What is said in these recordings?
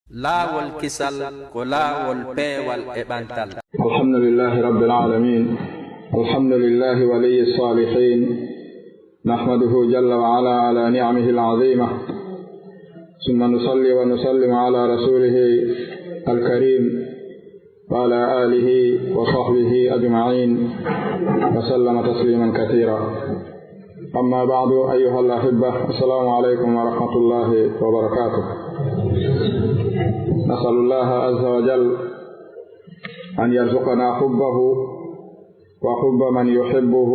laawol kisal ko laawol peewal e ɓantal. alhamdulillahi rabbil alamin alhamdulillahi waliyyi salihin nahmaduhu jalla wa ala ni'amihi al'azima thumma nusalli wa nusallimu ala rasulihi al-karim wa ala alihi wa sahbihi ajma'in wa sallama tasliman kathira. amma ba'du ayyuha al-ahibbah, assalamu alaykum wa rahmatullahi wa barakatuh. نسأل الله عز وجل أن يرزقنا حبه وحب من يحبه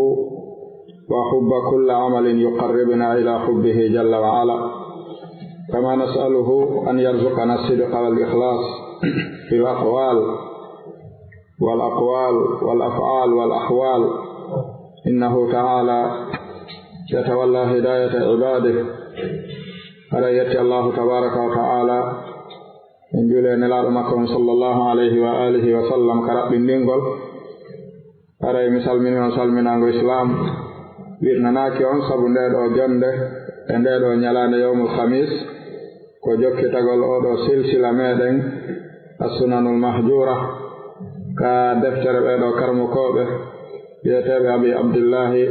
وحب كل عمل يقربنا إلى حبه جل وعلا، كما نسأله أن يرزقنا الصدق والإخلاص في الأقوال والأقوال والأفعال والأحوال، إنه تعالى يتولى هداية عباده. أرأيت الله تبارك وتعالى en juule nelaaɗo makko on sallallahu alayhi wa alihi wa sallam ka raɓɓindingol. aray mi salmini on salminaango islam, wirnanaaki on sabu ndeeɗo jonde e ndeeɗo ñalaande yawmul khamis ko jokkitagol oɗo silsila meeɗen as-sunanul mahjura ka deftere ɓeeɗo karmukooɓe wiyeteeɓe abi abdillahi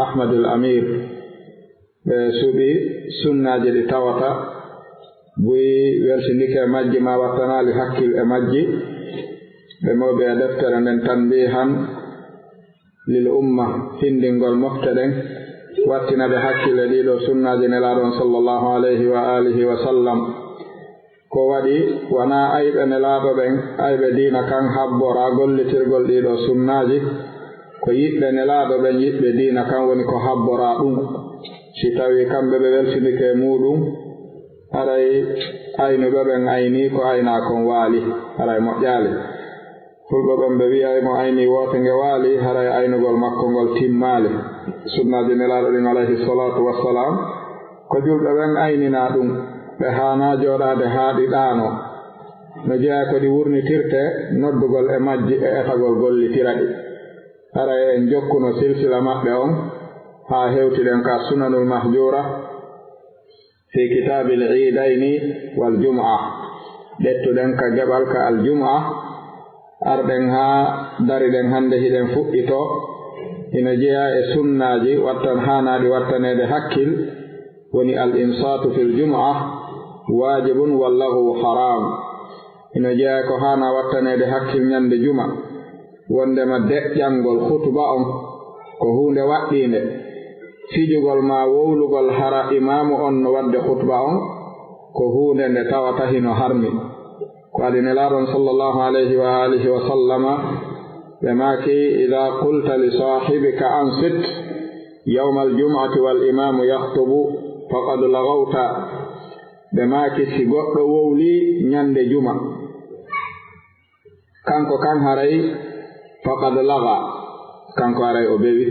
ahmadul amir. ɓe suɓi sunnaaji ɗi tawata buyi weltindike e majji ma wattanaali hakkil e majji. ɓe mawɓe e deftere nden tanbihan lil umma, hindingol mofte ɗen wattinaɓe hakkille ɗiɗo sunnaaji nelaaɗon sallallahu alayhi wa alihi wa sallam. ko waɗi wona ayɓe nelaaɗo ɓen, ayɓe diina kan habbora gollitirgol ɗiɗo sunnaaji, ko yiɓɓe nelaaɗo ɓen yiɓɓe diina kan woni ko habbora ɗum. si tawi kamɓe ɓe weltindike e muɗum, haray aynuɓe ɓen ayni ko aynakon waali, haray moƴƴaali. fulɓe ɓen ɓe wiyay mo ayni woote nge waali, haray aynugol makko ngol timmaali. sunnaaji nelaaɗo ɗin alayhi salatu wassalam ko julɓe ɓen aynina ɗum, ɓe haana jooɗaade haa ɗi ɗaano no jeeya ko ɗi wurnitirte noddugol e majji e etagol gollitira ɗi. haray en jokkuno silsila maɓɓe on haa hewtiɗen ka sunanul mahjura fi kitabil iidayni wal jum'a. ɗettuɗen ka geɓal ka al jum'a, arɗen haa dariɗen hannde hiɗen fuɗɗito ina jeeya e sunnaaji wattan haanaaɗi wattaneede hakkil, woni al insatu fil jum'a waajibun wallahu haram. ina jeeya ko haana wattaneede hakkil ñande juma, wondema deƴƴangol hutuba on ko huunde waɗɗiinde. fijugol ma wowlugol hara imamu on no wadde khutba on ko huunde nde tawata hino harmi. ko adi nelaaɗon sallallahu alayhi wa alihi wa sallama ɓe maaki ida qulta li sahibika ansit yawma aljum'ati wal imamu yaktubu faqad lagawta. ɓe maaki si goɗɗo wowli ñande juma kanko kan haray faqad laga, kanko haray o bewi.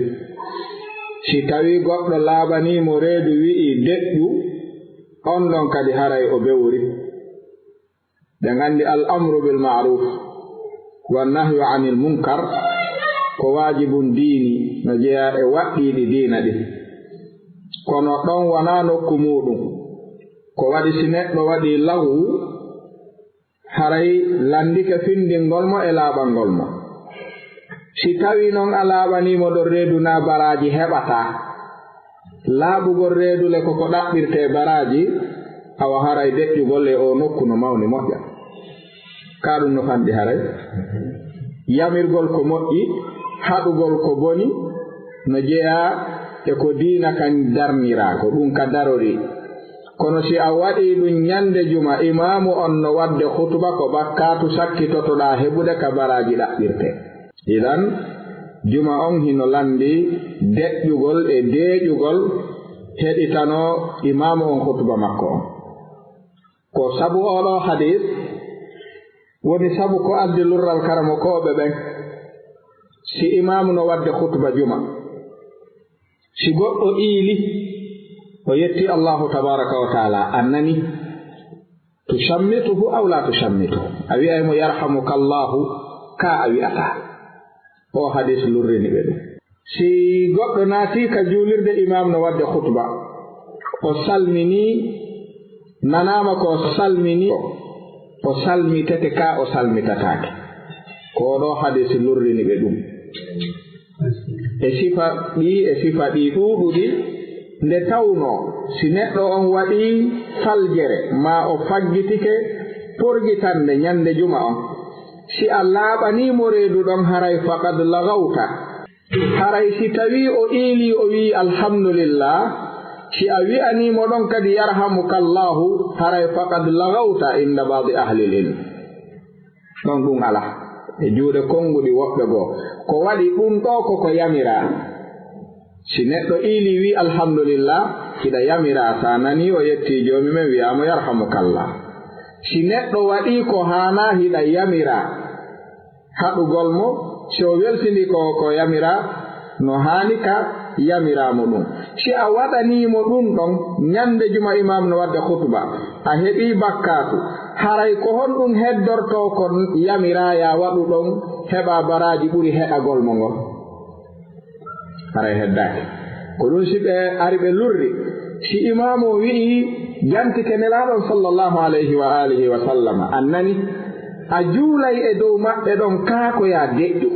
si tawi goɗɗo laaɓaniimo reedu wi'i deƴƴu, on ɗon kadi haray o bewri. ɓe nganndi al amru bil ma'ruf wa nahyu anil munkar ko waajibun diini no jeeya e waɗɗiiɗi diina ɗi, kono ɗon wonaa nokku muɗum. ko waɗi si neɗɗo waɗii lawu, haray landike findingol mo e laaɓangol mo. si tawi noon a laaɓaniimo ɗon reedu naa baraaji heɓataa, laaɓugol reedu le koko ɗaɓɓirtee baraaji, awa haray deƴƴugol e o nokku no mawni moƴƴa. kaa ɗum no fanɗi haray yamirgol ko moƴƴi, haɗugol ko boni no jeyaa e ko diina kan darniraa, ko ɗum ka darori. kono si a waɗii ɗum ñande juma, imamu on no wadde hutuba ko bakkaatu sakkitotoɗaa heɓude ka baraaji ɗaɓɓirtee. idan juma on hino landi deƴƴugol e deeƴugol heɗitano imamu on hutuba makko on. ko sabu oɗo hadis woni sabu ko addi lurral karamo koɓe ɓen. si imamu no wadde hutuba juma, si goɗɗo iili o yetti allahu tabaraka wa taala, annani tushammituhu aw la tushammituhu, a wi'aymo yarhamuka allahu ka a wi'ata. o hadis lurrini ɓe ɗum. si goɗɗo naati ka juulirde imam no wadde khutba, o salmini, nanama ko salmini, o salmitete ka o salmitataake ko ɗo hadisi lurrini ɓe ɗum e sifa ɗi ɗuuɗuɗi nde tawno si neɗɗo on waɗi faljere ma o faggitike porgitande ñande juma on si a laaɓanimo reedu ɗon haray faqad lagawta haray si tawi o iili o wi alhamdulillah si a wi'animo ɗon kadi yarhamukallahu haray faqad lagawta inda badi ahli l ilm ɗon ɗum ala e juuɗe konnguɗi woɓɓe goo ko waɗi ɗum ɗo koko yamira si neɗɗo iili wi alhamdulillah hiɗa yamira sa nani o yetti joomi men wiyamo yarhamukallah si neɗɗo waɗi ko haana hiɗa yamira haɗugol mo si o weltini ko yamira no haani ka yamiramo ɗum si a waɗanimo ɗum ɗon ñande juma imam no wadde khutba a heɓi bakkatu haray ko honɗum heddorto ko yamira ya waɗu ɗon heɓa baraji ɓuri heɗagol mo ngol haray heddaki ko ɗum si ɓe ari ɓe lurri si imamu wi'i jantike nelaɗon sallllahu alayhi wa alihi wa sallama annani a juulay e dow maɓɓe ɗon kaakoya deƴƴu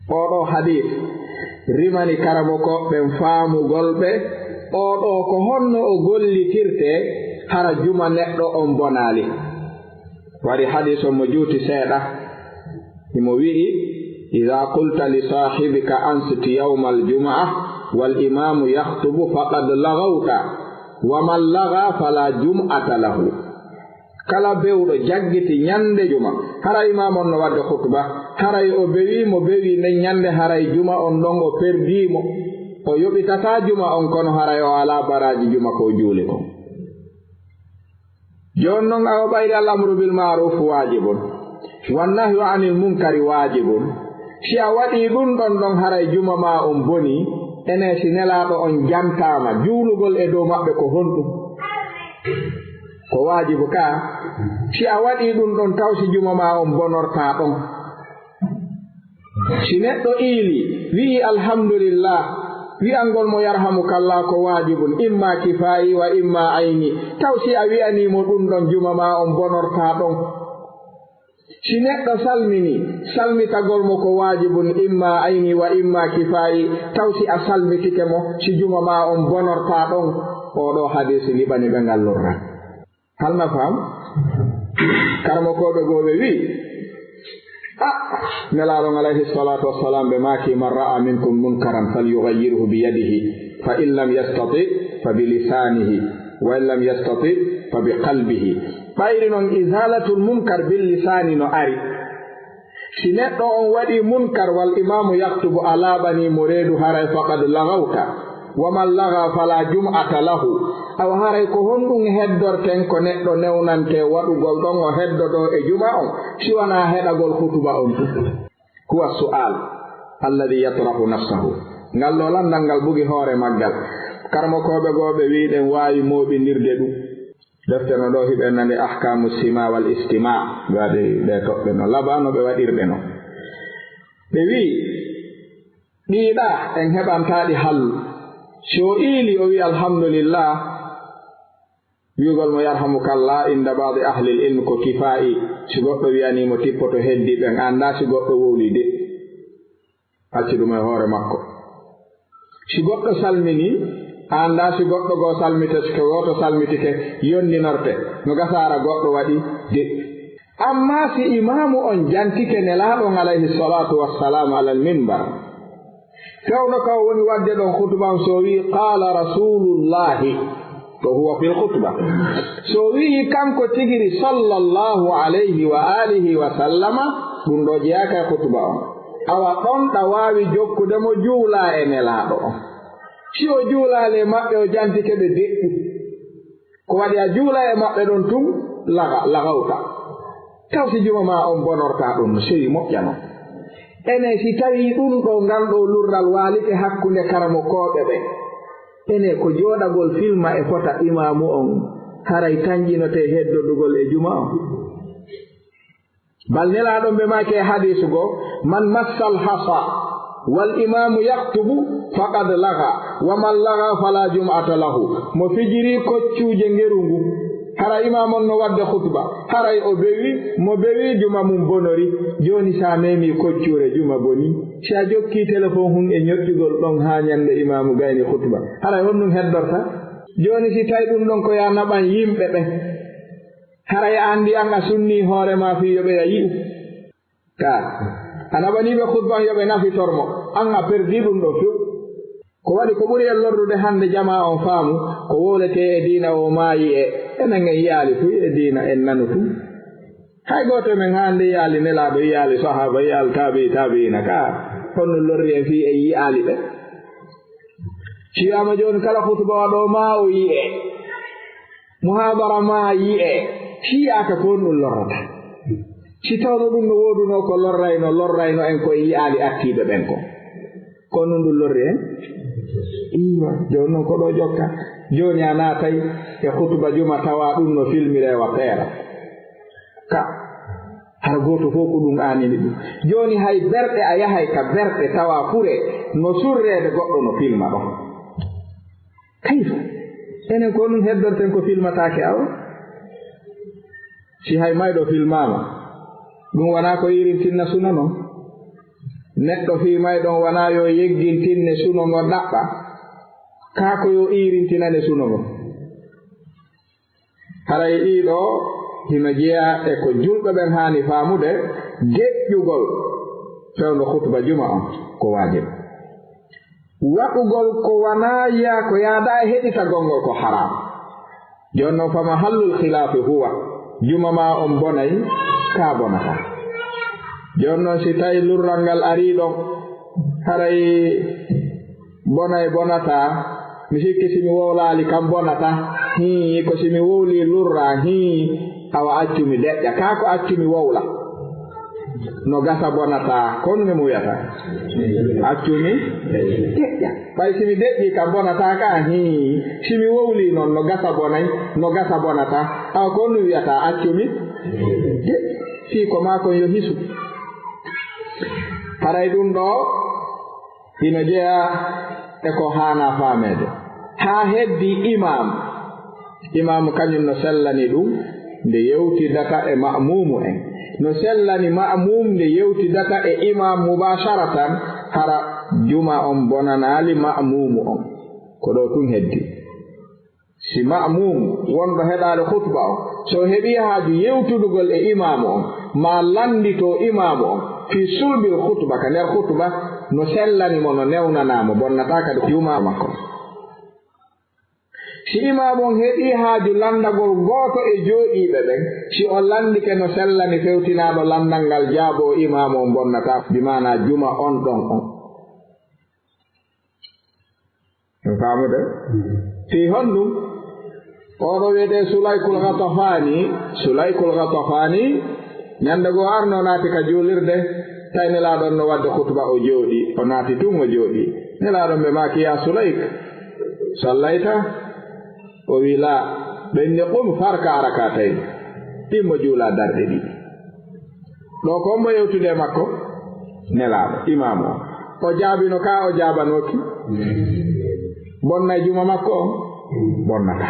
oɗo hadis rimani karamokoɓɓen faamugolɓe oɗo ko honno o gollitirte hara juma neɗɗo on bonali wari hadis o mo juuti seeɗa imo wi'i ida qulta li sahibika ansit yawma aljumaa walimamu yahtubu faqad lagawta wa man laga fala jum'ata lahu kala bewɗo jaggiti ñande juma haray imam on no wadde khutba haray o bewi mo bewi nden ñande haray juma on ɗon o perdimo o yoɓitata juma on kono haray o ala baraji juma ko juuli kon jon noon awo ɓayde al amru bil maruf wajibun wannahyu anil munkari wajibun si a waɗi ɗum ɗon haray juma ma on boni ene si nelaɗo on jantama juulugol e dow maɓɓe ko honɗum ko waajibu ka si a waɗi ɗum ɗon taw si juma ma on bonorta ɗon si neɗɗo iili wi'i alhamdulillah wi'angol mo yarhamukallah ko waajibun imma kifayi wa imma ayni taw si a wi'animo ɗum ɗon juma ma on bonorta ɗon si neɗɗo salmini salmitagol mo ko waajibun imma ayni wa imma kifayi taw si a salmitike mo si juma ma on bonorta ɗon oɗo hadisi liɓani ɓe ngallurra halna faam karmo koɓe gooɓe wi nelaɗon alayhi salatu wassalam ɓe maaki man ra'a minkum munkaran falyughayyirhu biyadihi fa in lam yastati fa bilisanihi wa in lam yastati fa biqalbihi ɓayri noon izalatul munkar billisani no ari si neɗɗo on waɗi munkar wal imamu yaktubu a laaɓanimo reedu haray faqad lagawta wa man laga fala jum'ata lahu awa haray ko honɗum heddorten ko neɗɗo newnante waɗugol ɗon o heddoɗo e juma on siwana heɗagol hutuba on huwa su'al alladi yatrahu nafsahu ngal ɗo landal ngal bugi hoore maggal karmokoɓe gooɓe wiɗen waawi mooɓindirde ɗum defte no ɗo hiɓe nani ahkamu sima wal istima waɗi ɓe toɓɓe no laba no ɓe waɗirɓe no ɓe wi ɗiɗa en heɓantaɗi hallu si o iili o wi alhamdulillah wiigol mo yarhamukallah inda badi ahli l ilme ko kifayi si goɗɗo wiyanimo tippoto heddi ɓen annda si goɗɗo wowli de acci ɗum e hoore makko si goɗɗo salmini annda si goɗɗo goo salmite ko woto salmitike yondinorte no gasara goɗɗo waɗi de amma si imamu on jantike nelaɗon alayhi salatu wassalam ala al minbar fewno kaw woni wadde ɗon khutban so wi qala rasulullahi to huwa fil khutba so wi kanko tigiri sallallahu alayhi wa alihi wa sallama ɗum ɗo jeyaka khutba on awa ɗon ɗa wawi jokkude mo juula e nelaɗo on si o juulale maɓɓe o jantike ɓe deƴƴu ko waɗi a juula e maɓɓe ɗon tum lagawta taw si juma ma on bonorta ɗum no sewi moƴƴano ene si tawi ɗum ɗo ngal ɗo lurral waalike hakkunde karamo koɓe ɓe ene ko jooɗagol filma e fota imamu on haray tanƴinote heddodugol e juma on bal nelaɗon ɓe make hadisu go man massal hasa wal imamu yaktubu faqad laga wa man laga fala jum'ata lahu mo fijiri koccuje ngerungu hara imam on no wadde khutba haray o bewi mo bewi juma mum bonori joni sa memi koccure juma boni si a jokki téléphone hun e ñoddugol ɗon ha ñande imamu gayni khutba haray honnum heddorta joni si tawi ɗum ɗon ko ya naɓan yimɓe ɓe haray andi an a sunni hoorema fi yoɓe a yi'u ka a naɓaniɓe khutba yoɓe nafitormo an a perdi ɗum ɗo few ko waɗi ko ɓuri en lorrude hannde jama on faamu ko wolete e diina o maayi e enen en yaali fu e diina en nanu fu hay gooto men hannde yaali nelaaɗo yaali sahaba yaali tabiina ka honno lorri en fii en yiyaali ɓe ciyama jooni kala hutuba waɗo ma o yi'e muhabara ma yi'e fiyaaka ko on ɗum lorrata si tawno ɗum no woodunoo ko lorrayno en koye yiyaali attiiɓe ɓen ko kono ɗum lorri en iya jooni noon ko ɗo jokka jooni a naatay e hutuba juma tawa ɗum no filmirewa peera ka har gooto fof ko ɗum aanini ɗum jooni hay berɗe a yahay ka berɗe tawa fure no surreede goɗɗo no filma ɗon kayfa enen ko ɗum heddorten ko filmataake awa si hay mayɗo filmama ɗum wonaa ko irintinna suna noon neɗɗo fii mayɗon wonaa yo yeggintinne suno ngo ɗaɓɓa kaa ko yo irintinane suno ngo haray ɗiɗo hino jeya e ko julɓe ɓen haani faamude deƴƴugol fewndo hutuba juma on ko waajib waɗugol ko wonaa yiya ko yaada e heɗitagol ngol ko haram jooni noon fama hallul khilafi huwa juma ma on bonay kaa bonata jooni noon si tawi lurral ngal arii ɗon haray bonay bonata mi sikki simi wowlaali kam bonata ko simi wowlii lurra awa accumi deƴƴa kaa ko accumi wowla no gasa bonata kono ne mo wiyata accumi deƴƴa ɓay simi deƴƴii kam bonata ka simi wowlii noon no gasa bonata awa kono no wiyata accumi deƴƴa fii ko maa kon yo hisu haray ɗum ɗo ina jeya e ko haana faameede haa heddi imamu kañum no sellani ɗum nde yewtidata e ma'mumu en no sellani ma'mum nde yewtidata e imam mubasharatan hara juma on bonanaali ma'mumu on ko ɗo tun heddi si ma'mum wonɗo heɗaade khutba on so heɓii haaju yewtudugol e imamu on ma landito imamu on fi sulbil khutba ka nder khutba no sellanimo no newnanaamo bonnata kadi juma makko si imamu on heɗii haaju landagol gooto e jooɗiiɓe ɓen si o landike no sellani fewtinaaɗo landal ngal jaaboo imamu on bonnata bimana juma on ɗon on en faamude fii honɗum oɗo wiyetee sulaykul gatafani ñannde goo arno naati ka juulirde tawi nelaaɗon no wadde khutba o jooɗi o naati tun o jooɗi nelaaɗon ɓe maaki ya sulayk sallayta o wi laa ɓenne qum farka arakatayn ɗimmo juula darɗe ɗiɗi ɗo ko ommo yewtude makko nelaaɗo imamu o jaabino ka o jaabanooki bonnay juma makko on bonnata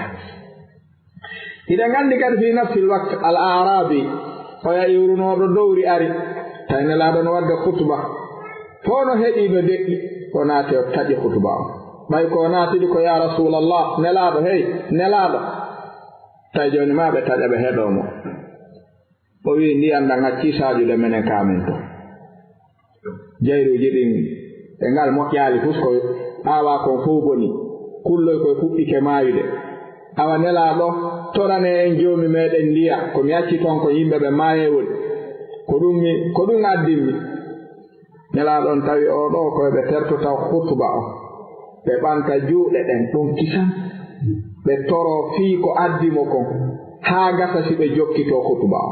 iɗen nganndi kadi fi nafsil waqt al arabi oya iwrunooɗo dowri ari tawi nelaaɗo no wadde khutba fo no heɗiiɓe deƴƴi o naati o taƴi khutba o ɓay ko naatiɗi ko ya rasulallah nelaaɗo nelaaɗo tawi jooni ma ɓe taƴa ɓe heɗoomo o wii ndiyam ɗan accii saajude menen kaamen to jayruuji ɗin e ngal moƴƴaali fus ko aawaa kon fof boni kulloy koye fuɗɗike maayude awa nelaaɗo torane en joomi meeɗen ndiya ko mi acci toon ko yimɓe ɓe maayewol ko ɗum addinmi nelaaɗon tawi o ɗo koye ɓe tertotaw khutba o ɓe ɓanta juuɗe ɗen ɗum kisan ɓe toro fii ko addimo kon haa gasa si ɓe jokkitoo khutba o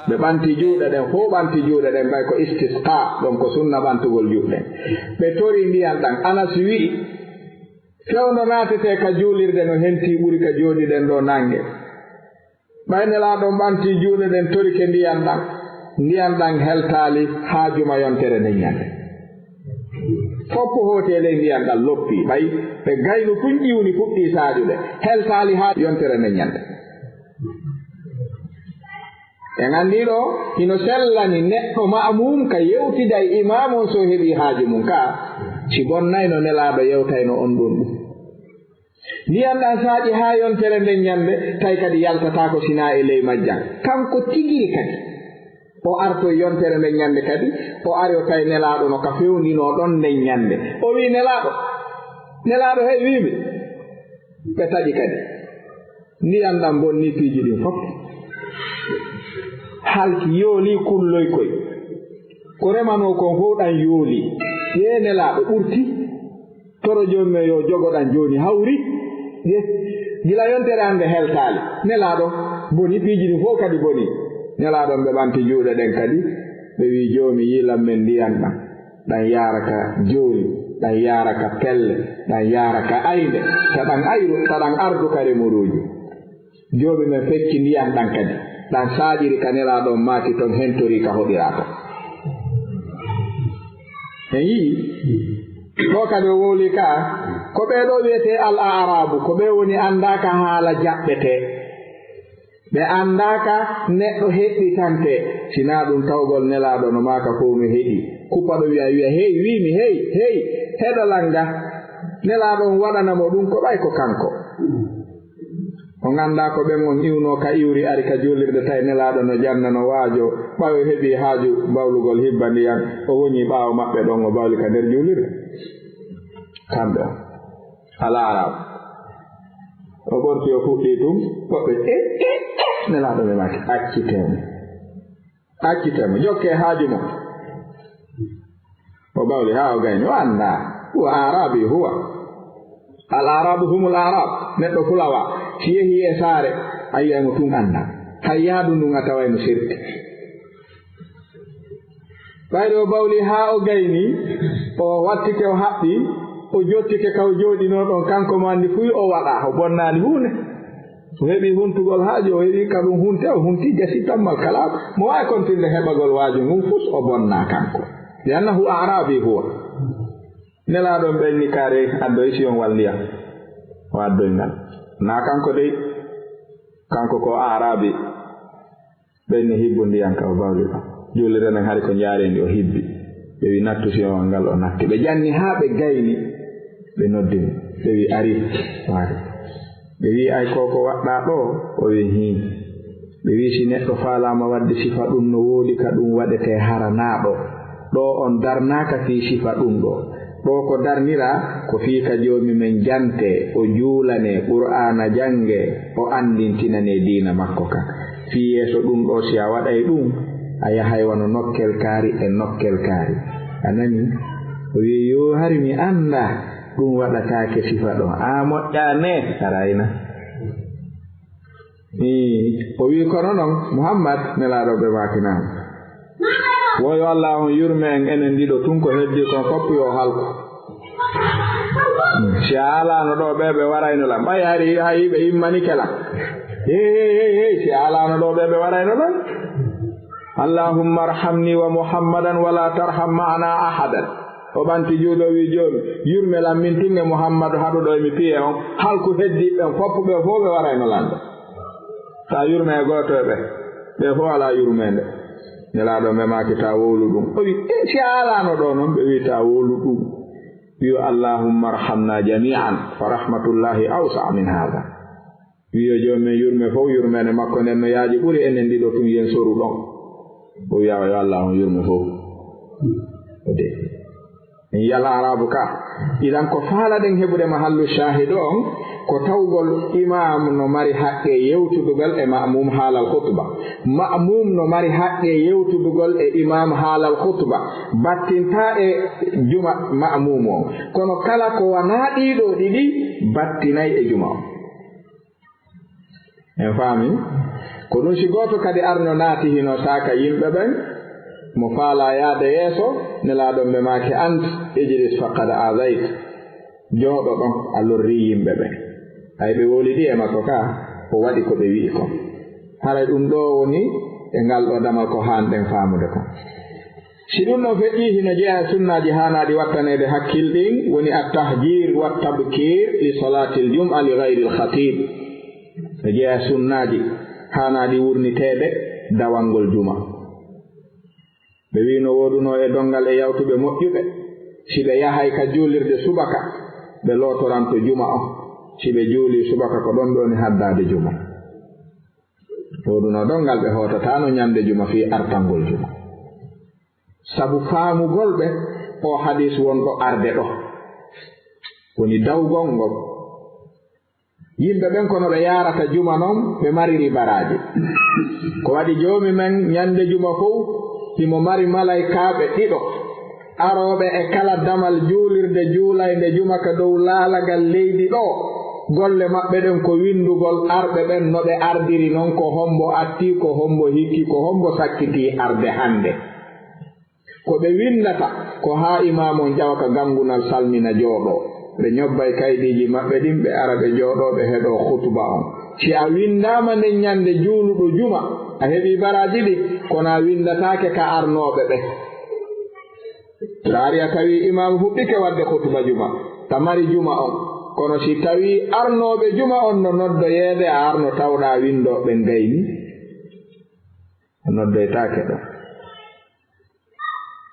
ɓe ɓanti juuɗe ɗen fof ɓanti juuɗe ɗen ɓay ko istisqa ɗon ko sunna ɓantugol juuɗe ɓe tori ndiyan ɗan Anas wi'i fewno naatete ka juulirde no hentii ɓuri ka jooɗiɗen ɗo nange ɓay nelaaɗon ɓanti juuɗe ɗen torike ndiyan ɗan heltaali haa juma yontere nden ñande foppo hotele ndiyam ɗal loppi ɓay ɓe gayno fuñ ƴiwni fuɗɗi saajude heltaali haa yontere nde ñande en anndi ɗo hino sellani neɗɗo ma'mum ka yewtida e imam on so heɓi haaju mum ka si bonnayno nelaaɗo yewtayno on ɗon ɗum ndiyam ɗan saaƴi haa yontere nden ñande tawi kadi yaltata ko sina e ley majjan kanko tigiri kadi o artoye yontere nden ñande kadi o ari o tawi nelaaɗo no ka fewndino ɗon nden ñande o wi nelaaɗo hey wiimi ɓe taƴi kadi ndiyam ɗan bonni piiji ɗin fof halki yooli kulloy koy ko remano kon fof ɗan yooli ye nelaaɗo ɓurti toro jooni men yo jogoɗan jooni hawri ye gila yontere hannde heltaali nelaaɗo boni piiji ɗin fof kadi boni nelaaɗon ɓe ɓanti juuɗe ɗen kadi ɓe wii joomi yilan men ndiyan ɗan yaara ka jooni ɗan yaara ka pelle ɗan yaara ka aynde taɗan ardu ka remuruuji joomi men fecci ndiyan ɗan kadi ɗan saaƴiri ka nelaaɗon maati ton hentori ka hoɗiraa to en yii ɗo kadi o wowli ka ko ɓeeɗo wiyetee al arabu ko ɓe woni anndaaka haala jaɓɓetee ɓe anndaaka neɗɗo heɗɗitante sinaa ɗum tawgol nelaaɗo no maaka fof no heɗi kuppa ɗo wiya hey wiimi hey heɗolal nga nelaaɗon waɗanamo ɗum ko ɓay ko kanko o nganndaa ko ɓen on iwnoo ka iwri ari ka juulirde tawi nelaaɗo no janna no waajo ɓawo heɓii haaju bawlugol hibba ndiyam o woni ɓaawo maɓɓe ɗon o bawli ka nder juulirde kamɓe o alaa araw o ɓorti o fuɗɗii ɗum woɓɓe nelaaɗo ɓe maki acciteemo jokkee haaju mo o bawli haa o gayni o anndaa huwa arabi huwa al arabu humul arab neɗɗo fulawa si yehii e saare a yiyaymo tun anndaa hay yaadu ndun a tawayno sirti ɓayde o bawli haa o gayni o wattike o haɓɓi o jottike kaw jooɗinoo ɗon kanko mo anndi fuy o waɗa o bonnaani huunde o heɓii huntugol haaju o heɓii ka ɗum hunte o hunti gasi tammal kala mo waawi kontinde heɓagol waaju ngun fus o bonnaa kanko li annahu arabi huwa nelaaɗon ɓenni kaare addoy si on walliyam o addoyngal naa kanko dey kanko ko arabi ɓenni hibbu ndiyan ka o bawli ɗo juulire nden hari ko njaarendi o hibbi ɓe wi nattu si on ngal o natti ɓe janni haa ɓe gayni ɓe noddini ɓe wi ari waari ɓe wi ay koko waɗɗa ɗo o wi hin ɓe wi si neɗɗo faalaama wadde sifa ɗum no woodi ka ɗum waɗetee haranaaɗo ɗo on darnaaka fii sifa ɗum ɗo ko darnira ko fii ka joomi men jante o juulane qur'ana jange o andintinane diina makko ka fii yeeso ɗum ɗo si a waɗay ɗum a yahay wono nokkel kaari e nokkel kaari a nani o wi yo hari mi annda ɗum waɗataake sifa ɗon a moƴƴaane arayna o wi kono noon muhammad nelaaɗo ɓe maakinaama woyo Allah on yurme en enen ɗiɗo tun ko heddi kon fopp yo halko si a alaano ɗo ɓe warayno lam ɓay hari hayi ɓe immani kelam si a alaano ɗo ɓe warayno lam allahumma arhamni wa muhammadan wala tarham ma'ana ahadan o ɓanti juuɗo wi joomi yurme lam min tinge muhammadu haɗo ɗo mi piye on halko heddi ɓen fopp ɓe fof ɓe warayno lamɗo sa yurme e gooto e ɓe fof alaa yurmende nelaaɗo ɓe maaki ta wowlu ɗum o wi si a alaano ɗo noon ɓe wi ta wowlu ɗum wiyo allahumma arhamna jami'an fa rahmatullahi awsa min hada wiyo jooni men yurme fof yurmene makko nden no yaaji ɓuri enen ɗiɗo tun yen soru ɗon o wiyawa yo allah on yurme fof o de en yala arabu ka idan ko faalaɗen heɓude mahallu shahid on ko tawgol imam no mari haqqe yewtudugal e ma'mum haalal khutba ma'mum no mari haqqe yewtudugal e imam haalal khutba battinta e juma ma'mum on kono kala ko wana ɗiɗo ɗiɗi battinay e juma on en faami ko ɗum si goto kadi arno naati hino saaka yimɓe ɓen mo faala yaade yeeso nelaaɗon ɓe maake ant ijlis faqad azayt jooɗo ɗon a lorri yimɓe ɓen hay ɓe wolidi e makko ka o waɗi ko ɓe wi'i kon haray ɗum ɗo woni e ngal ɗo damal ko haanɗen faamude kon si ɗum ɗon feƴƴi hino jeeya sunnaji hanaɗi wattanede hakkilɗin woni attahjir wa tabkir li salati ljum'a li gayri lkhatib no jeeya sunnaji hanaɗi wurniteɗe dawangol juma ɓe wi no woduno e dongal e yawtuɓe moƴƴuɓe si ɓe yahay ka juulirde subaka ɓe lootoranto juma o si ɓe juuli subaka ko ɗon ɓe woni haddade juma woduno dongal ɓe hootatano ñande juma fi artangol juma sabu faamugol ɓe o hadis wonɗo arde ɗo woni dawgol ngol yimɓe ɓen kono ɓe yarata juma noon ɓe mariri baraji ko waɗi joomi men ñande juma fof himo mari malaykaaɓe ɗiɗo arooɓe e kala damal juulirde juulayde juma ka dow laalagal leydi ɗo golle maɓɓe ɗen ko windugol arɓe ɓen no ɓe ardiri noon ko hombo atti ko hombo hikki ko hombo sakkiti arde hannde ko ɓe windata ko haa imamon ƴawa ka gangunal salmina jooɗo ɓe ñobbay kayɗiji maɓɓe ɗin ɓe ara ɓe jooɗoɓe heɗo hutuba on si a windama nden ñande juuluɗo juma a heɓi baraji ɗi kono a windatake ka arnoɓe ɓe raari a tawi imam huɓɓike wadde hutuba juma tamari juma on kono si tawi arnoɓe juma on no noddoyeede a arno tawɗa windoɓe ngayni noddoytake ɗo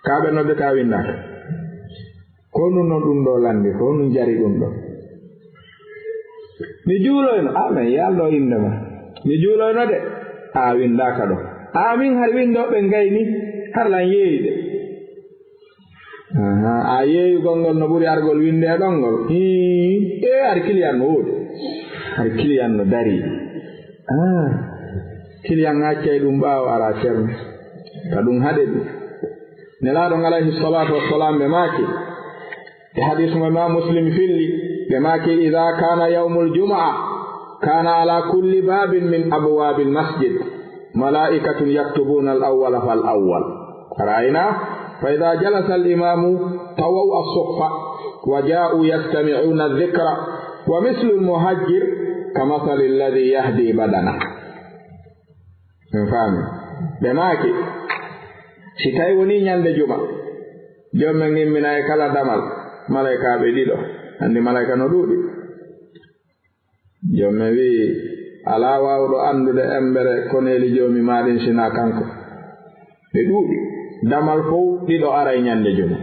kaɓe noddeta windaka ko nun no ɗum ɗo landi ko nun jari ɗum ɗo mi juuloyno men yalɗo inde ma mi juuloyno de a windaka ɗo min har windoɓe ngayni har lan yeeyi de a yeeyugol ngol no ɓuri argol winde ɗon ngol ar kiliyan no woodi ar kiliyan no dari kiliyan accay ɗum ɓaawo ara ceerno ka ɗum haɗe ɗum nelaaɗon alayhi salatu wassalam ɓe maaki e hadisu mo imam muslim filli ɓe maaki ida kana yawmu ljumaa kana ala kulli babin min abwabi lmasjid malaikatun yaktubuna al awwala fal awwal ra'ayna fa ida jalasa alimamu tawaw assuffa wa ja'u yastami'una aldhikra wa mislu almuhajjir kamathali alladhi yahdi badana en faami ɓe maaki si tawi woni ñande juma jommen immina e kala damal malaykaaɓe ɗiɗo anndi malayka no ɗuuɗi jommen wii alaa waawɗo anndude embere koneeli joomi maaɗin sina kanko ɓe ɗuuɗi damal fof ɗiɗo ara e ñande juma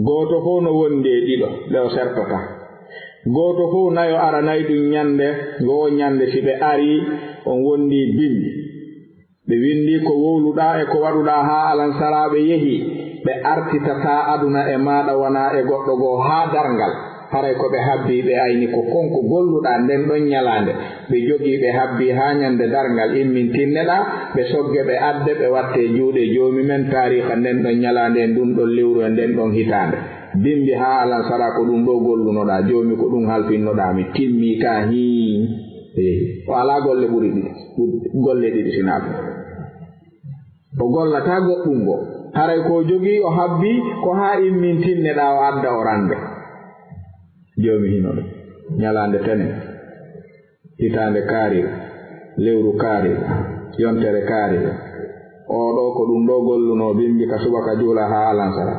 gooto fof no wondi e ɗiɗo nde o sertota gooto fof nayo ara nayi ɗum ñande ngoo ñande si ɓe arii on wondi bimbi ɓe windi ko wowluɗaa e ko waɗuɗaa haa alansaraaɓe yehii ɓe artitata aduna e maaɗa wonaa e goɗɗo goo haa darngal haray ko ɓe habbii ɓe ayni ko konko golluɗaa nden ɗon ñalaande ɓe jogii ɓe habbii haa ñande darngal immintinneɗaa ɓe sogge ɓe adde ɓe watte juuɗe joomi men taariha nden ɗon ñalaande e ndun ɗon lewru e nden ɗon hitaande bimbi haa alansara ko ɗum ɗo gollunoɗaa joomi ko ɗum halfinnoɗaa mi timmii ka o alaa golle ɓuri ɗiɗi golle ɗiɗi sinaaɓe o gollataa goɗɗum ngoo haray ko jogii o habbii ko haa immintinneɗaa o adda o rande joomi hino ɗo ñalaande tene hitaande kaarira lewru kaarira yontere kaarira oɗo ko ɗum ɗo gollunoo bimbi ka subaka juula haa alansara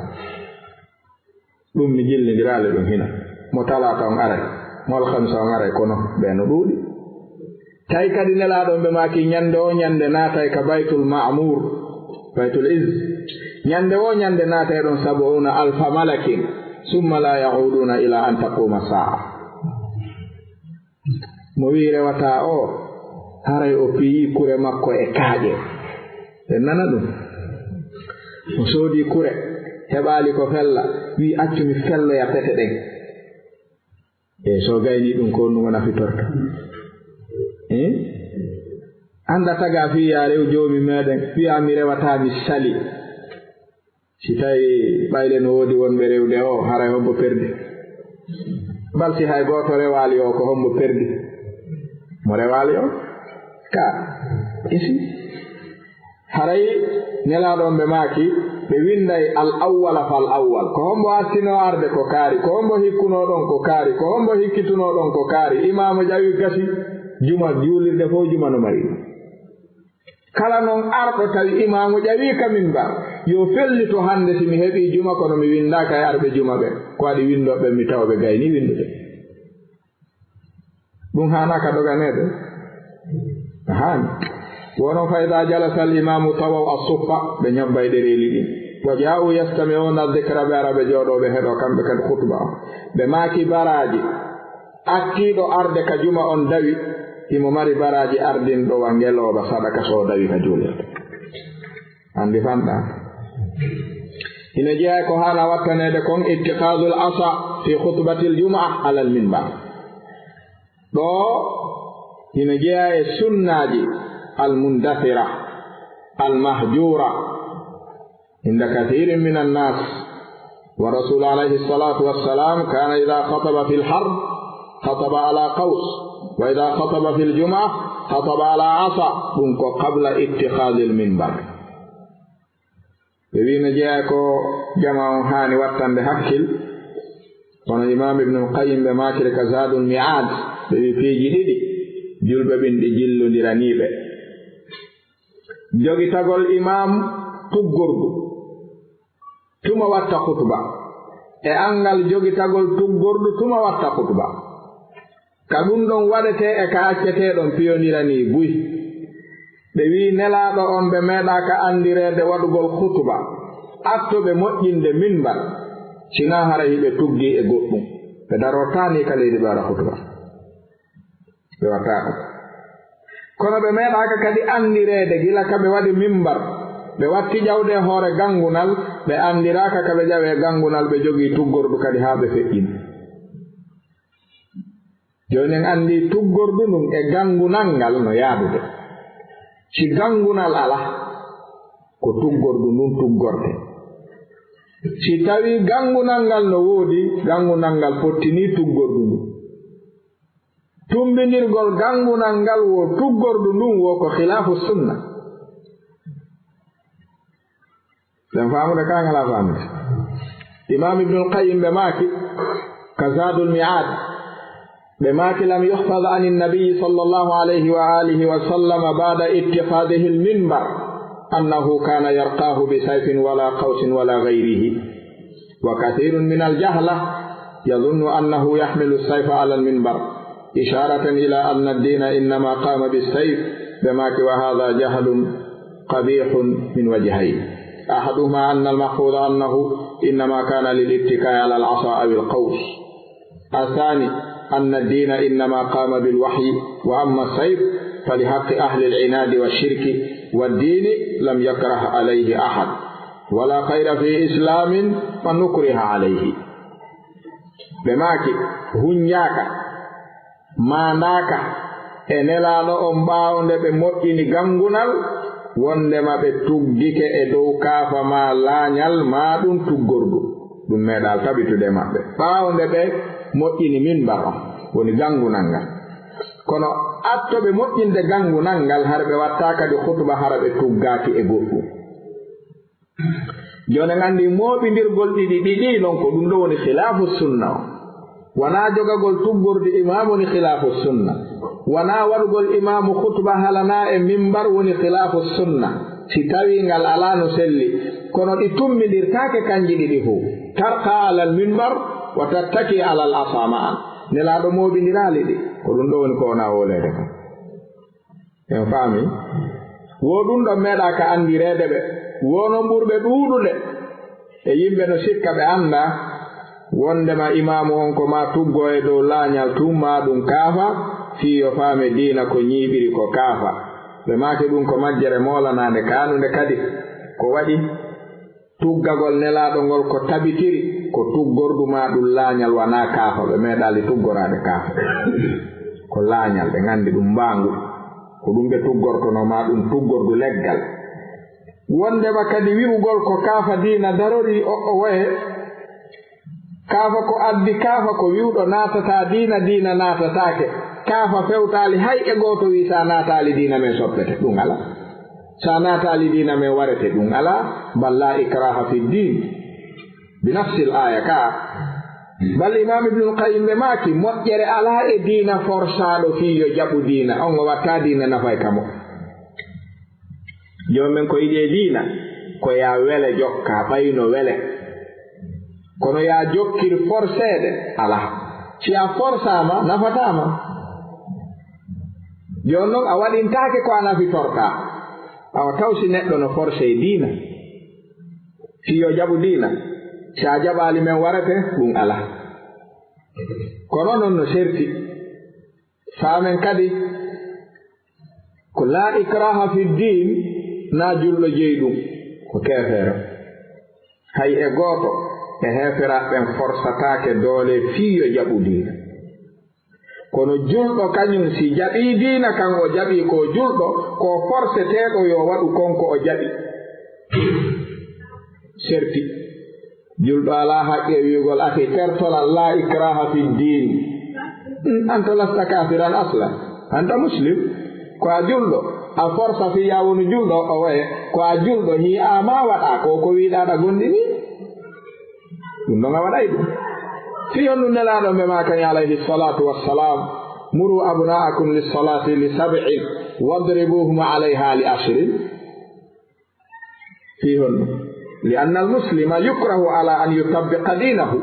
ɗum mi jillindiraale ɗum hina mo talata on aray mo alhamisa on aray kono ɓee no ɗuuɗi tawi kadi nelaaɗon ɓe maaki ñande o ñande naatay ka baytul ma'mur baytul iz ñande o ñande naatay ɗon sab'una alfa malakin summa la yauduna ila an taquma saa mo wii rewataa o haray o piyi kure makko e kaaƴe en nana ɗum mo soodii kure heɓaali ko fella wii accumi felloya pete ɗen e so gaynii ɗum ko ɗum o nafitorta annda tagaa fiya rew joomi meeɗen wiya mi rewataa mi sali si tawi ɓayle no woodi wonɓe rewde o haray hombo perdi balsi hay gooto rewaali o ko hombo perdi mo rewaali o ka isi haray nelaaɗon ɓe maaki ɓe winday al awwala fal awwal ko hombo artinoo arde ko kaari ko hombo hikkunoo ɗon ko kaari ko hombo hikkitunoo ɗon ko kaari imamu ƴawi gasi juma juulirde fof juma no mari kala noon arɗo tawi imamu ƴawii kamin ba yo fellito hannde si mi heɓii juma kono mi winndaaka e arɓe juma ɓe ko waɗi windoɓe mi tawa ɓe gayni windude ɗum haanaka doganeede haani wonon fa ida jalasa al imamu tawaw assuffa ɓe ñabbay ɗereeli ɗin wa ja'u yastami'una dicra ɓe ara ɓe jooɗooɓe heɗoo kamɓe kadi khutba o ɓe maaki baraaji akkiiɗo arde ka juma on dawi imo mari baraaji ardinɗo wa ngelooba sadaka so dawi ka juulirde anndi fanɗa ina jeeya ko haana wattaneede kon ittikhadu l asa fi khutbati l jumaa ala l minbar ɗo ina jeeya e sunnaaji almundathira almahjura inda kathirin min annas wa rasul alayhi salatu wassalam kana ida khataba fi lharb khataba ala qaws wa ida khataba fi ljuma khataba ala asa ɗum ko qabla ittikhadi lminbar ɓe wino jeeya ko jama on haani wattande hakkil kono imam ibnu lqayim ɓe makiri ka zadul mi'ad ɓe wi piiji ɗiɗi julɓe ɓin ɗi jillondiraniiɓe jogitagol imam tuggordu tuma watta khutba e angal jogitagol tuggordu tuma watta khutba ka ɗum ɗon waɗete e ka acceteɗon piyondirani buy ɓe wi nelaaɗo on ɓe meeɗaka andireede waɗugol khutba attoɓe moƴƴinde minbar sina hara hiɓe tuggi e goɗɗum ɓe darotani ka leydi ɓe waɗa khutba ɓe watta ɗum kono ɓe meeɗaka kadi andireede gila ka ɓe waɗi minbar ɓe watti ƴawde hoore gangunal ɓe andiraka ka ɓe ƴawe gangunal ɓe jogii tuggordu kadi haa ɓe feƴƴini jooni en anndi tuggordu ndun e gangunal ngal no yaadude si gangunal ala ko tuggordu ndun tuggorde si tawi gangunal ngal no woodi gangunal ngal fottini tuggordu ndun tumbinirgol gangunal ngal wo tuggordu ndun wo ko khilafu sunna ɗen faamude ka ngala faamude imam ibnul qayyim ɓe maaki ka zadul mi'ad ɓe maaki lam yuhfad an innabiyi sallallahu alayhi wa alihi wa sallama ba'da ittikhadihi alminbar annahu kana yarqahu bi sayfin wala qawsin wala ghayrihi wa kathirun min aljahla yadhunnu annahu yahmilu sayfa ala alminbar isharatan ila anna ad-dina innama qama bis-sayf ɓe maaki wa hadha jahlun qabihun min wajhayn أحدهما أن المحفوظ أنه إنما كان للاتكاء على العصا أو القوس الثاني أن الدين إنما قام بالوحي وأما السيف فلحق أهل العناد والشرك والدين لم يكره عليه أحد ولا خير في إسلام من نكره عليه بماك هنياك ما ناك إنلا لهم باون بمؤمن غنغنال wondema ɓe tuggike e dow kaafa ma laañal ma ɗum tuggordu ɗum meeɗal tabitude maɓɓe ɓaawde ɓe moƴƴini minbar on woni gangunal ngal kono attoɓe moƴƴinde gangunal ngal har ɓe watta kadi khutba hara ɓe tuggaaki e goɗɗum joni nganndi mooɓindirgol ɗiɗi ɗiɗi non ko ɗum ɗo woni khilafu sunna o wona jogagol tuggorde imam woni khilafu sunna wona waɗugol imamu khutba halana e mimbar woni khilafu sunna si tawi ngal ala no selli kono ɗi tummidirtaake kanji ɗiɗi fof tarqa ala al mimbar wa tattaki ala al asama an nelaaɗo mooɓindirali ɗi ko ɗum ɗo woni ko wona woleede kam en faami wo ɗum ɗo meeɗa ka andireede ɓe wono ɓurɓe ɗuuɗude e yimɓe no sikka ɓe annda wondema imamu on ko ma tuggo e dow laañal tumma ɗum kaafa fiyo faame diina ko ñiiɓiri ko kaafa ɓe maake ɗum ko majjere moolanaande kaanunde kadi ko waɗi tuggagol nelaaɗo ngol ko tabitiri ko tuggordu ma ɗum laañal wonaa kaafa ɓe meeɗaali tuggoraade kaafa ko laañal ɓe nganndi ɗum mbaangu ko ɗum ɓe tuggortono ma ɗum tuggordu leggal wondema kadi wi'ugol ko kaafa diina darori o woye kaafa ko addi kaafa ko wi'uɗo naatata diina diina naatataake kaafa fewtaali hay e gooto wi sa naataali diina men soppete ɗum ala sa naataali diina men warete ɗum ala bal la ikraha fi ddin bi nafsi l aya ka bal imam ibnul qayim ɓe maaki moƴƴere ala e diina forsaaɗo fiyo jaɓu diina on o watta diina nafay kamo jooni men ko yiɗi e diina ko ya wele jokka ɓayno wele kono ya jokkir forceede ala si a forsama nafatama joni noon a waɗintake ko a nafitorɗa awa taw si neɗɗo no forcé diina si yo jaɓu diina si a jaɓali men warate ɗum ala kono noon no serti faamen kadi ko la ikraha fi din na julɗo jeyi ɗum ko keefeero hay e gooto e heeferaɓen forsatake doole fii yo jaɓu diina kono julɗo kañum si jaɓii diina kan o jaɓii ko julɗo ko forceteeɗo yo waɗu konko o jaɓi serti julɗo alaa haqqe wiigol ake tertolal la ikraha fi din anta lasta kafiran aslan anta muslim ko a julɗo a forsa fi yawonu julɗo o waye ko a julɗo hi'ama waɗa ko ko wiɗaɗa gondini ɗum ɗon a waɗay ɗum fi on ɗum nelaɗo ɓe ma kañum alayhi salatu wassalam muru abna'akum lissalati li 7 wadribuhum alayha li 10 fi on li anna almuslima yukrahu ala an yutabbiqa dinahu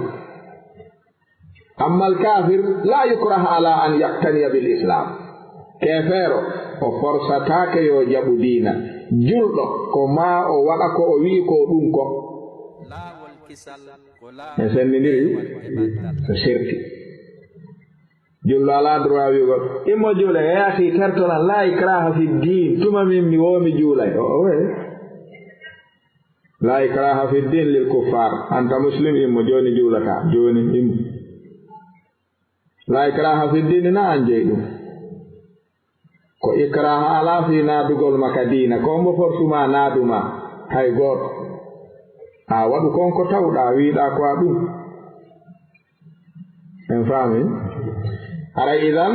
amma alkafir la yukrahu ala an yaqtaniya bil islam kefeero o forsatake yo jaɓu diina julɗo ko ma o waɗa ko o wi'i ko ɗum ko e sendidiri so serti julɗo ala droit wigol immo juula e yaki tertonan la ikraha fi din tuma min mi womi juulay o we la ikraha fi din lil kuffar anta muslim immo joni juulata joni immo la ikraha fi din na an jeyi ɗum ko ikraha ala fi naadugol maka diina ko mbo fortuma naaduma hay gooto a waɗu konko tawɗa wiiɗa ko a ɗum en faami ara idan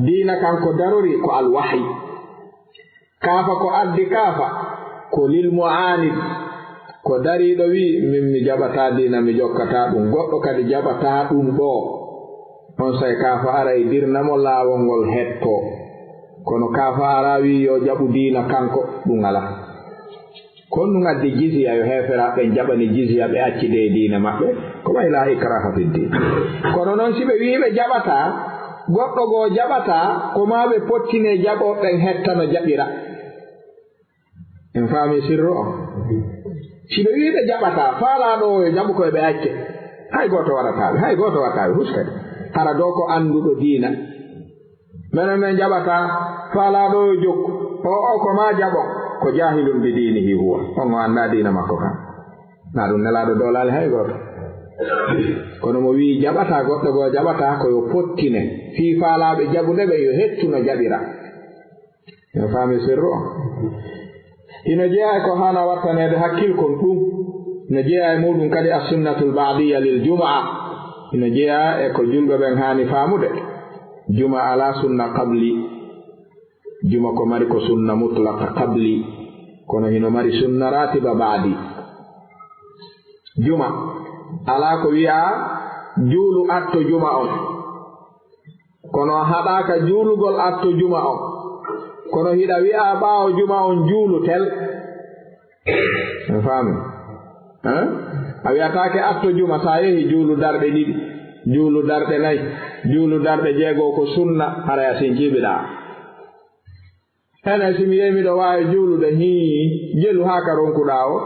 diina kanko darori ko alwahyi kaafa ko addi kaafa ko lil mu'anid ko dariɗo wi min mi jaɓata diina mi jokkata ɗum goɗɗo kadi jaɓata ɗum ɗo on say kaafa ara e dirnamo laawol ngol hetto kono kaafa ara wi yo jaɓu diina kanko ɗum ala kon ɗum addi jisiya yo heeferaɓe jaɓani jisiya ɓe accide e diina maɓɓe ko way la ikraha fi din kono noon si ɓe wiɓe jaɓata goɗɗo goo jaɓata ko ma ɓe pottine jaɓoɓen hettano jaɓira en faami sirru o si ɓe wiɓe jaɓata faalaɗo o yo jaɓu koye ɓe acce hay goto waɗataɓe hay goto waɗataɓe huskadi hara dow ko annduɗo diina menen men jaɓata faalaɗo yo jokku o ko ma jaɓon ko jahilum bi dinihi huwa on o annda diina makko kam na ɗum nelaɗo dolali hay goto kono mo wi jaɓata goɗɗo goo jaɓata koyo pottine fii faalaɓe jaɓude ɓe yo hettuno jaɓira en faami sirru o ino jeeya e ko hana wattanede hakkil kon ɗum ino jeeya e muɗum kadi assunnatul ba'diya lil jumaa ino jeeya e ko julɓe ɓen hani faamude juma ala sunna qabli juma ko mari ko sunna mutlaka qabli kono hino mari sunna ratiba baadi juma ala ko wi'a juulu atto juma on kono haɗaka juulugol atto juma on kono hiɗa wi'a ɓaawo juma on juulu tel en faami a wi'atake atto juma sa yehi juulu darɗe ɗiɗi juulu darɗe nayi juulu darɗe jeegoo ko sunna hara a sinkiɓiɗa hene simi yehi miɗo waawi juulude hii jelu haa ka ronkuɗa o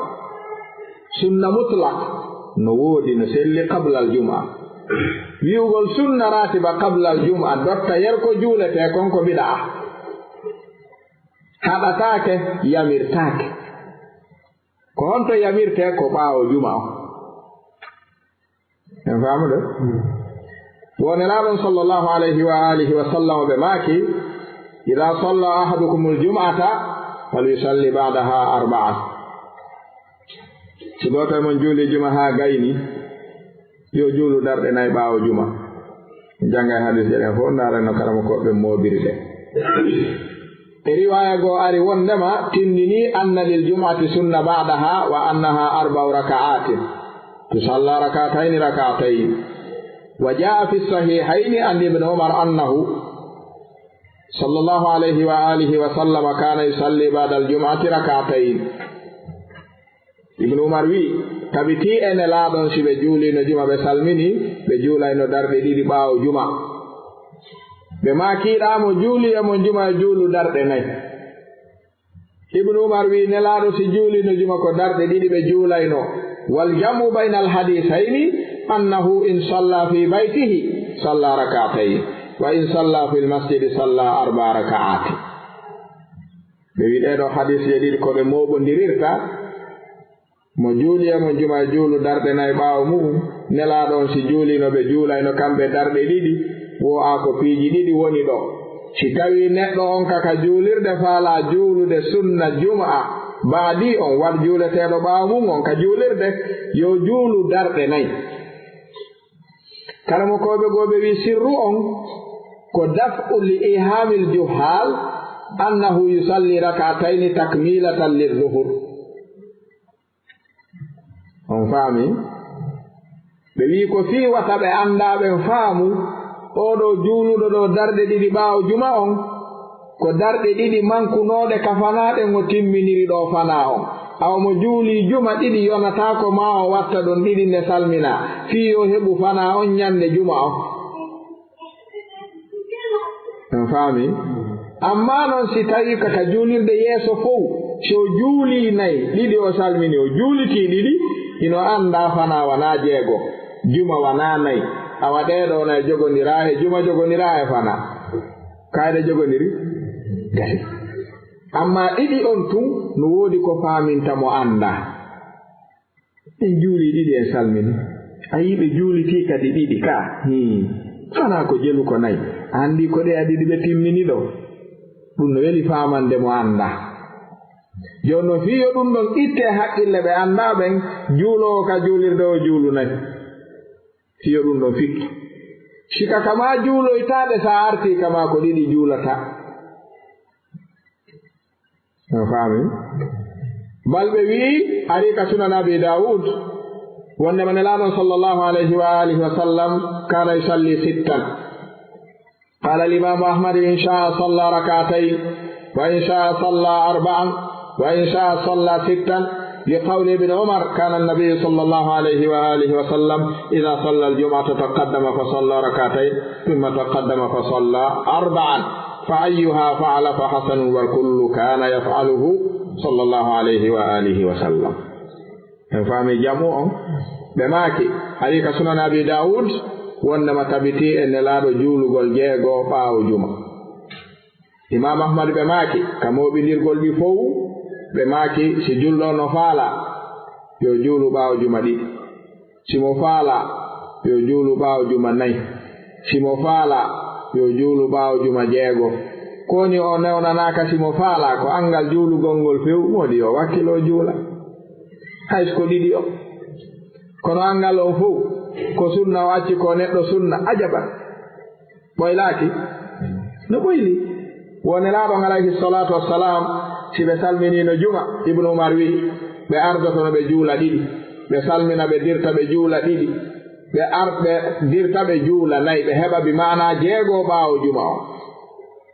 sunna mutlak no woodi no selli qabla al juma wi'ugol sunna ratiba qabla al juma dotta yer ko juulete konko mbiɗa haɗataake yamirtaake ko honto yamirte ko ɓaawo juma o en faamude wonelaaɗon sallllahu alayhi wa alihi wa sallam ɓe maaki ida salla ahadukum aljum'ata falyusalli ba'daha 4 si gooto e mon juuli juma haa gayni yo juulu darɗe nayi ɓaawo juma jannga e hadis ɗen fof ndaaren no karama koɓe moobiri ɗe e riwaya goo ari wondema tindini anna lil jum'ati sunna ba'daha wa annaha 4 raka'atin tusalla rak'atayn rak'atayn wa jaa fi sahihayn an ibn umar annahu sallallahu alayhi wa alihi wa sallam kana yusalli ba'da al jum'ati rak'atayn Ibnu Umar wi tabiti ene laaɗon si ɓe juulino juma ɓe salmini ɓe juulayno darɗe ɗiɗi ɓaawo juma ɓe maakiiɗaamo juuli e mo juma e juulu darɗe 4. Ibnu Umar wi nelaaɗo si juulino juma ko darɗe ɗiɗi ɓe juulayno wal jamu bayna al hadisayni annahu in salla fi baytihi salla rak'atayn wa in salla fi l masjidi salla 4 raka'ati. ɓe wi ɗeɗo hadisje ɗiɗi ko ɓe moɓondirirta mo juuli e mo juma e juulu darɗe 4 ɓaawo mum nelaaɗon si juulino ɓe juulayno kamɓe darɗe ɗiɗi wo'a ko piiji ɗiɗi woni ɗo. si tawi neɗɗo on kaka juulirde faala juulude sunna juma'a baadi on wat juuleteeɗo ɓaawo mum on ka juulirde yo juulu darɗe 4. kala mo koɓe goɓe wi sirru on ko daf'u li ihamil juhal annahu yusalli rak'atayni takmilatan lizuhur. on faami ɓe wi ko fii wata ɓe anndaɓen faamu oɗo juuluɗo ɗo darɗe ɗiɗi ɓaawo juma on ko darɗe ɗiɗi mankunooɗe kafanaɗe ngo timminiri ɗo fana on. awa mo juuli juma ɗiɗi yonata ko ma o watta ɗon ɗiɗi nde salmina fii yo heɓu fana on ñande juma on. on faami amma noon si tawi kaka juulirde yeeso fof so juuli 4 ɗiɗi o salmini o juuliti ɗiɗi ino annda fana wana 6 juma wana 4 awa ɗeɗo na jogondira e juma jogondira e fana kayɗe jogondiri gasi. amma ɗiɗi on tun no woodi ko faaminta mo annda en juuli ɗiɗi en salmini a yiɓe juuliti kadi ɗiɗi ka fana ko jelu ko 4 anndi ko ɗe a ɗiɗi ɓe timmini ɗo ɗum no weli faamande mo annda. jooni no fiyo ɗum ɗon itte haqqille ɓe annda ɓen juulowo ka juulirde o juulu 4 fiyo ɗum ɗon fikki sika kama juuloytaade sa arti kama ko ɗiɗi juulata. no faami balɓe wii ari ka sunan abi daoud wonde ma nelaaɗon sallllahu alayhi wa alihi wa sallam kana yusalli 6. قال الإمام أحمد إن شاء صلى ركعتين وإن شاء صلى 4 وإن شاء صلى 6 لقول ابن عمر كان النبي صلى الله عليه وآله وسلم إذا صلى الجمعة تقدم فصلى ركعتين ثم تقدم فصلى 4 فأيها فعل فحسن والكل كان يفعله صلى الله عليه وآله وسلم. فامي جموع بماكي عليك سنن أبي داود wondema tabiti e nelaaɗo juulugol 6 ɓaawo juma. imam ahmad ɓe maaki ka moɓindirgol ɗi fof ɓe maaki si julɗo no faala yo juulu ɓaawo juma 2 simo faala yo juulu ɓaawo juma 4 simo faala yo juulu ɓaawo juma 6 koni o newnanaaka simo faala ko angal juulugol ngol few modi yo wakkilo juula hays ko 2 o kono angal o fof ko sunna o acci ko neɗɗo sunna ajaban ɓoylaaki no ɓoyli wonelaaɗo alayhi salatu wassalam si ɓe salminino juma ibnu umar wi ɓe ardotono ɓe juula 2 ɓe salmina ɓe dirta ɓe juula 2 ɓe dirta ɓe juula 4 ɓe heɓa bi mana 6 ɓaawo juma o.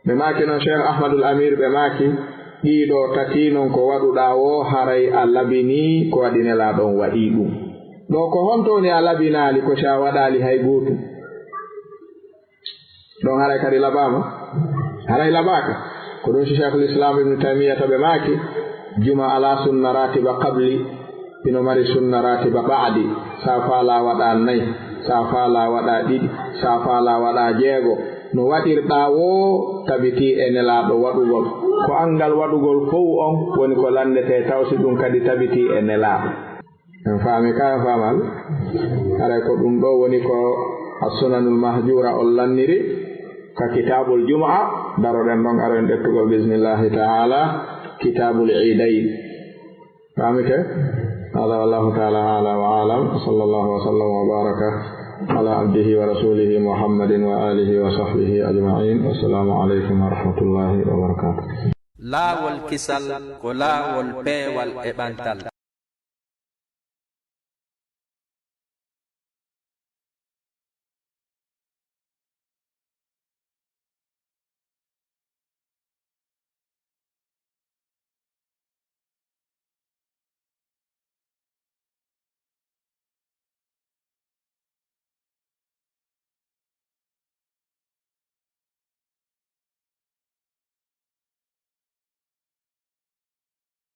ɓe maaki noon cheikh ahmadul amir ɓe maaki ɗiɗo tati noon ko waɗuɗa o haray a labini ko waɗi nelaaɗon waɗi ɗum ɗo ko hontoni a labinaali ko sa waɗaali hay gootum ɗon haray kadi laɓaama haray laɓaaka ko ɗum si cheikhul islam ibnu taymiyata ɓe maaki juma ala sunna ratiba qabli ino mari sunna ratiba ɓaadi sa faala waɗa 4 sa faala waɗa 2 sa faala waɗa 6 no waɗirɗa wo tabiti e nelaaɗo waɗugol ko angal waɗugol fof on woni ko landete tawsi ɗum kadi tabiti e nelaaɗo. en faami ka faamal haray ko ɗum ɗo woni ko as-sunanul mahjura on lanniri ka kitabul jumaa daroɗen ɗon aroen ɗettugol bismillahi taala kitabul idayn faamike hada wallahu taala ala wa alam sallallahu wa sallam wa baraka ala abdihi wa rasulihi muhammadin wa alihi wa sahbihi ajma'in wassalamu alaykum wa rahmatullahi wa barakatuh. laawol kisal ko laawol peewal e ɓantal.